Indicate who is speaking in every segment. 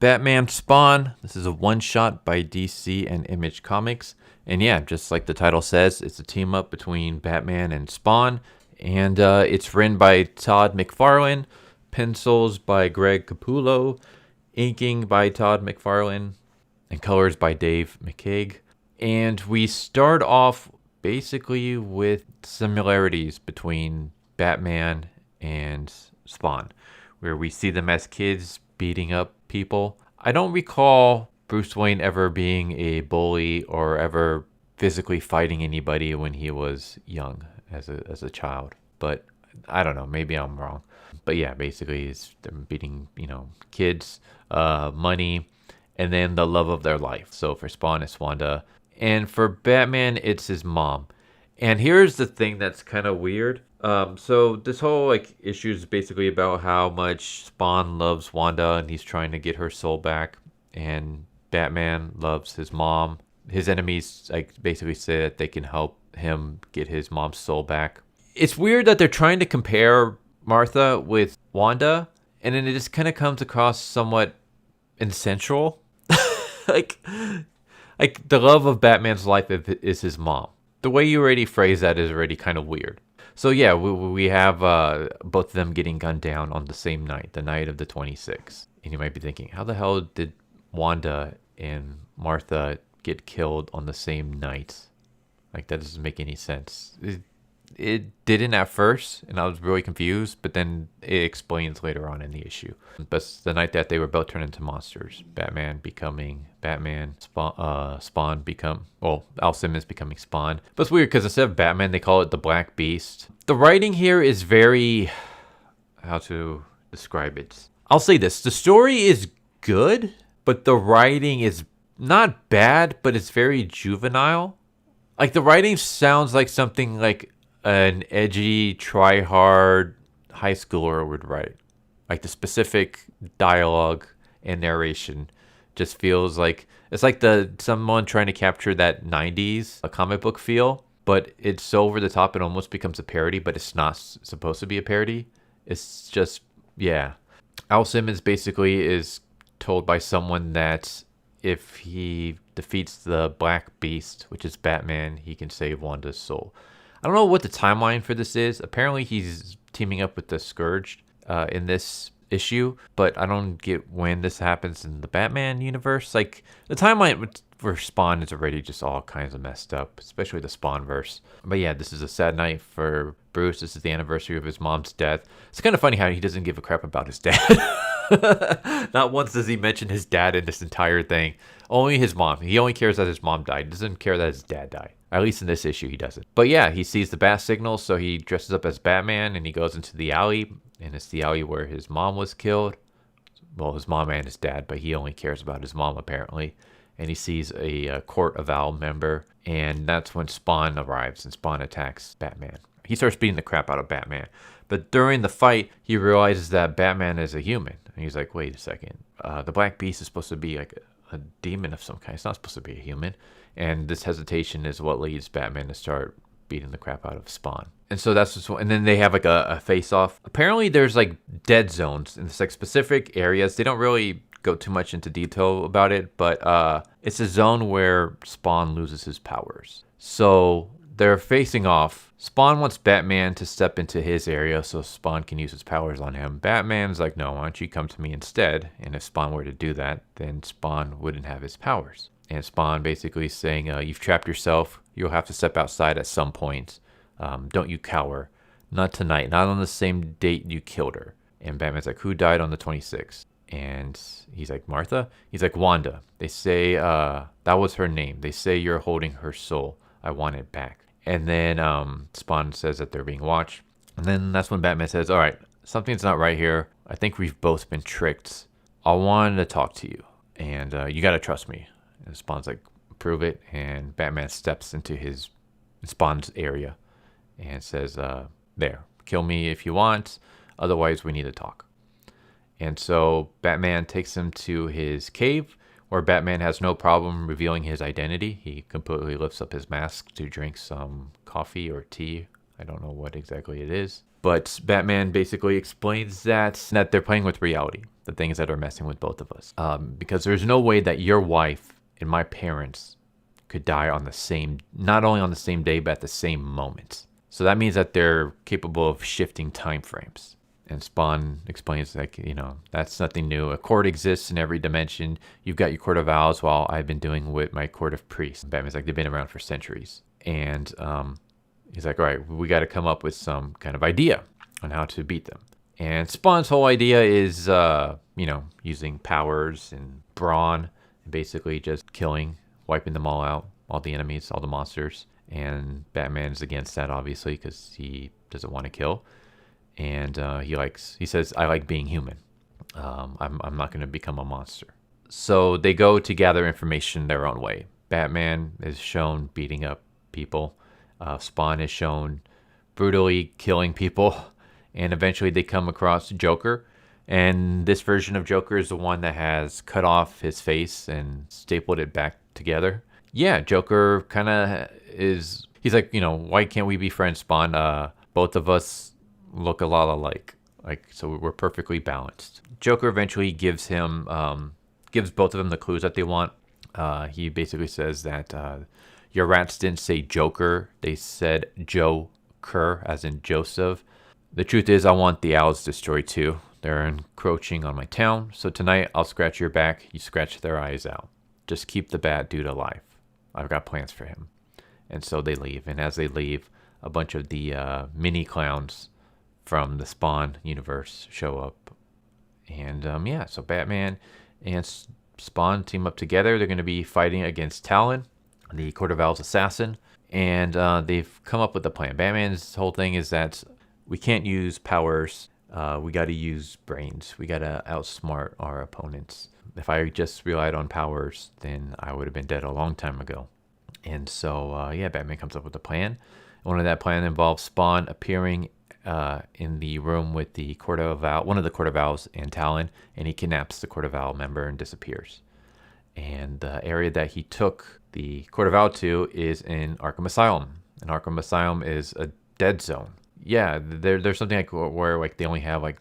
Speaker 1: Batman Spawn. This is a one-shot by DC and Image Comics. And yeah, just like the title says, it's a team up between Batman and Spawn. And it's written by Todd McFarlane, pencils by Greg Capullo, inking by Todd McFarlane, and colors by Dave McCaig. And we start off basically with similarities between Batman and Spawn, where we see them as kids beating up people. I don't recall Bruce Wayne ever being a bully or ever physically fighting anybody when he was young as a child. But I don't know, maybe I'm wrong. But yeah, basically it's them beating, kids, money, and then the love of their life. So for Spawn, it's Wanda. And for Batman, it's his mom. And here's the thing that's kind of weird. So this whole issue is basically about how much Spawn loves Wanda and he's trying to get her soul back, and Batman loves his mom. His enemies basically say that they can help him get his mom's soul back. It's weird that they're trying to compare Martha with Wanda, and then it just kind of comes across somewhat insensual. like the love of Batman's life is his mom. The way you already phrase that is already kind of weird. So yeah, we have both of them getting gunned down on the same night, the night of the 26th. And you might be thinking, how the hell did Wanda and Martha get killed on the same night? That doesn't make any sense. It didn't at first, and I was really confused, but then it explains later on in the issue. But it's the night that they were both turned into monsters. Batman becoming Batman, Spawn become, Al Simmons becoming Spawn. But it's weird because instead of Batman, they call it the Black Beast. The writing here is very, how to describe it? I'll say this, the story is good, but the writing is not bad, but it's very juvenile. The writing sounds like something like an edgy, try-hard high schooler would write. The specific dialogue and narration just feels like it's like someone trying to capture that 90s comic book feel, but it's so over the top it almost becomes a parody, but it's not supposed to be a parody. It's just, yeah. Al Simmons basically is told by someone that if he defeats the Black Beast, which is Batman, he can save Wanda's soul. I don't know what the timeline for this is. Apparently he's teaming up with the Scourge in this issue, but I don't get when this happens in the Batman universe. The timeline for Spawn is already just all kinds of messed up, especially the Spawnverse. But yeah, this is a sad night for Bruce. This is the anniversary of his mom's death. It's kind of funny how he doesn't give a crap about his dad. Not once does he mention his dad in this entire thing. Only his mom. He only cares that his mom died. He doesn't care that his dad died. At least in this issue, he doesn't. But yeah, he sees the bat signal, so he dresses up as Batman, and he goes into the alley, and it's the alley where his mom was killed. Well, his mom and his dad, but he only cares about his mom, apparently. And he sees a Court of Owl member, and that's when Spawn arrives, and Spawn attacks Batman. He starts beating the crap out of Batman. But during the fight, he realizes that Batman is a human. And he's like, wait a second. The Black Beast is supposed to be a demon of some kind. It's not supposed to be a human. And this hesitation is what leads Batman to start beating the crap out of Spawn. And so that's just, and then they have a face-off. Apparently there's dead zones in specific areas. They don't really go too much into detail about it, but it's a zone where Spawn loses his powers. So they're facing off. Spawn wants Batman to step into his area so Spawn can use his powers on him. Batman's like, no, why don't you come to me instead? And if Spawn were to do that, then Spawn wouldn't have his powers. And Spawn basically saying, you've trapped yourself. You'll have to step outside at some point. Don't you cower. Not tonight. Not on the same date you killed her. And Batman's like, who died on the 26th? And he's like, Martha? He's like, Wanda. They say that was her name. They say you're holding her soul. I want it back. And then Spawn says that they're being watched. And then that's when Batman says, all right, something's not right here. I think we've both been tricked. I wanted to talk to you. And you got to trust me. And Spawn's like, prove it. And Batman steps into Spawn's area and says, there, kill me if you want. Otherwise, we need to talk. And so Batman takes him to his cave, where Batman has no problem revealing his identity. He completely lifts up his mask to drink some coffee or tea. I don't know what exactly it is. But Batman basically explains that they're playing with reality, the things that are messing with both of us. Because there's no way that your wife and my parents could die on the same, not only on the same day, but at the same moment. So that means that they're capable of shifting time frames. And Spawn explains, like, that's nothing new. A court exists in every dimension. You've got your court of owls, while I've been doing with my court of priests. Batman's like, they've been around for centuries. And he's like, all right, we got to come up with some kind of idea on how to beat them. And Spawn's whole idea is, using powers and brawn, and basically just killing, wiping them all out, all the enemies, all the monsters. And Batman's against that, obviously, because he doesn't want to kill. And he says, I like being human. I'm not going to become a monster. So they go to gather information their own way. Batman is shown beating up people. Spawn is shown brutally killing people. And eventually they come across Joker. And this version of Joker is the one that has cut off his face and stapled it back together. Yeah, Joker kind of is... He's like, why can't we be friends, Spawn? Both of us look a lot alike. So we're perfectly balanced. Joker eventually gives both of them the clues that they want. He basically says that your rats didn't say Joker. They said Joker, as in Joseph. The truth is, I want the owls destroyed too. They're encroaching on my town. So tonight, I'll scratch your back. You scratch their eyes out. Just keep the bad dude alive. I've got plans for him. And so they leave. And as they leave, a bunch of the mini clowns from the Spawn universe show up. And so Batman and Spawn team up together. They're going to be fighting against Talon, the Court of Owls assassin. And they've come up with a plan. Batman's whole thing is that we can't use powers. We got to use brains. We got to outsmart our opponents. If I just relied on powers, then I would have been dead a long time ago. And so, Batman comes up with a plan. One of that plan involves Spawn appearing in the room with the one of the Court of Owls and Talon, and he kidnaps the Court of Owl member and disappears. And the area that he took the Court of Owl to is in Arkham Asylum. And Arkham Asylum is a dead zone. Yeah, there's something like where like they only have like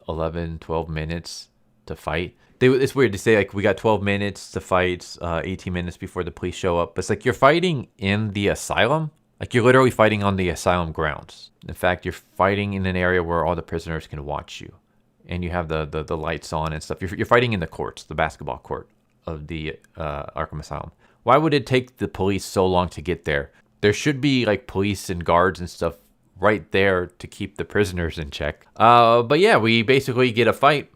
Speaker 1: 11, 12 minutes to fight. It's weird to say like we got 12 minutes to fight, 18 minutes before the police show up. But it's like you're fighting in the asylum. Like you're literally fighting on the asylum grounds. In fact, you're fighting in an area where all the prisoners can watch you. And you have the lights on and stuff. You're fighting in the courts, the basketball court of the Arkham Asylum. Why would it take the police so long to get there? There should be like police and guards and stuff right there to keep the prisoners in check. But yeah, we basically get a fight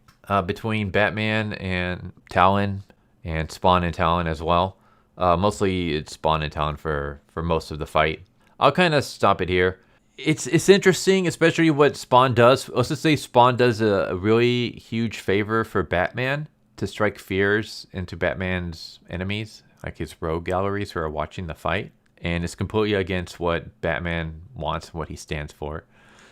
Speaker 1: between Batman and Talon, and Spawn and Talon as well. Mostly it's Spawn and Talon for most of the fight. I'll kind of stop it here. It's interesting, especially what Spawn does. Let's just say Spawn does a really huge favor for Batman to strike fears into Batman's enemies, like his rogue galleries who are watching the fight. And it's completely against what Batman wants and what he stands for.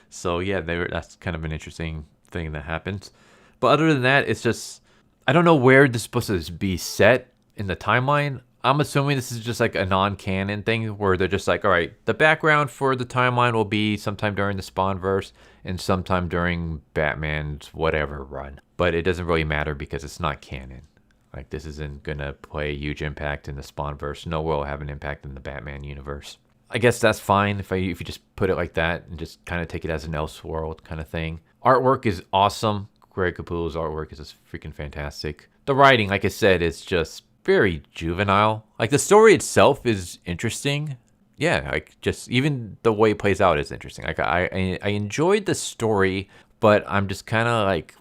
Speaker 1: So yeah, that's kind of an interesting thing that happens. But other than that, it's just, I don't know where this is supposed to be set in the timeline. I'm assuming this is just like a non-canon thing where they're just like, all right, the background for the timeline will be sometime during the Spawnverse and sometime during Batman's whatever run. But it doesn't really matter because it's not canon. Like this isn't going to play a huge impact in the Spawnverse. No, will have an impact in the Batman universe. I guess that's fine if you just put it like that and just kind of take it as an Elseworld kind of thing. Artwork is awesome. Greg Capullo's artwork is just freaking fantastic. The writing, like I said, is just very juvenile. Like the story itself is interesting. Yeah, like just even the way it plays out is interesting. Like I enjoyed the story, but I'm just kind of like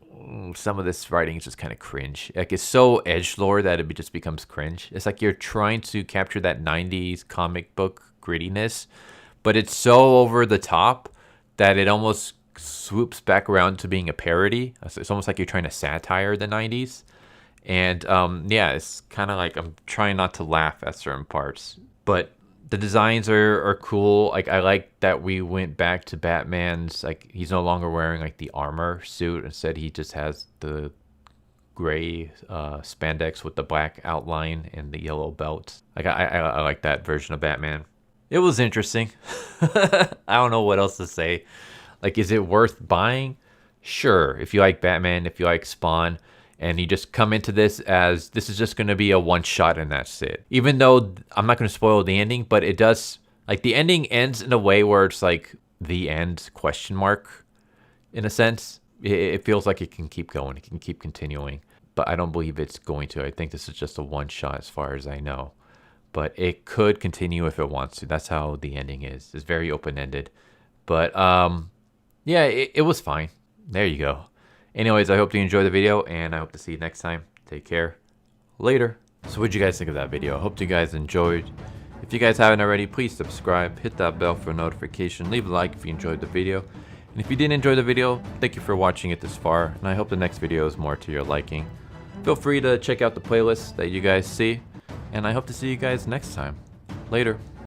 Speaker 1: some of this writing is just kind of cringe. Like it's so edgelord that it just becomes cringe. It's like you're trying to capture that 90s comic book grittiness, but it's so over the top that it almost swoops back around to being a parody. It's almost like you're trying to satire the 90s. And it's kind of like I'm trying not to laugh at certain parts. But the designs are cool. Like I like that we went back to Batman's, like he's no longer wearing like the armor suit. Instead, he just has the gray spandex with the black outline and the yellow belt. Like I like that version of Batman. It was interesting. I don't know what else to say. Like, is it worth buying? Sure, if you like Batman, if you like Spawn, and you just come into this as this is just going to be a one shot and that's it. Even though I'm not going to spoil the ending, but it does, like, the ending ends in a way where it's like the end question mark in a sense. It feels like it can keep going, it can keep continuing, but I don't believe it's going to. I think this is just a one shot as far as I know, but it could continue if it wants to. That's how the ending is. It's very open-ended, but yeah, it was fine. There you go. Anyways, I hope you enjoyed the video, and I hope to see you next time. Take care. Later. So what'd you guys think of that video? I hope you guys enjoyed. If you guys haven't already, please subscribe, hit that bell for a notification, leave a like if you enjoyed the video. And if you didn't enjoy the video, thank you for watching it this far, and I hope the next video is more to your liking. Feel free to check out the playlist that you guys see, and I hope to see you guys next time. Later.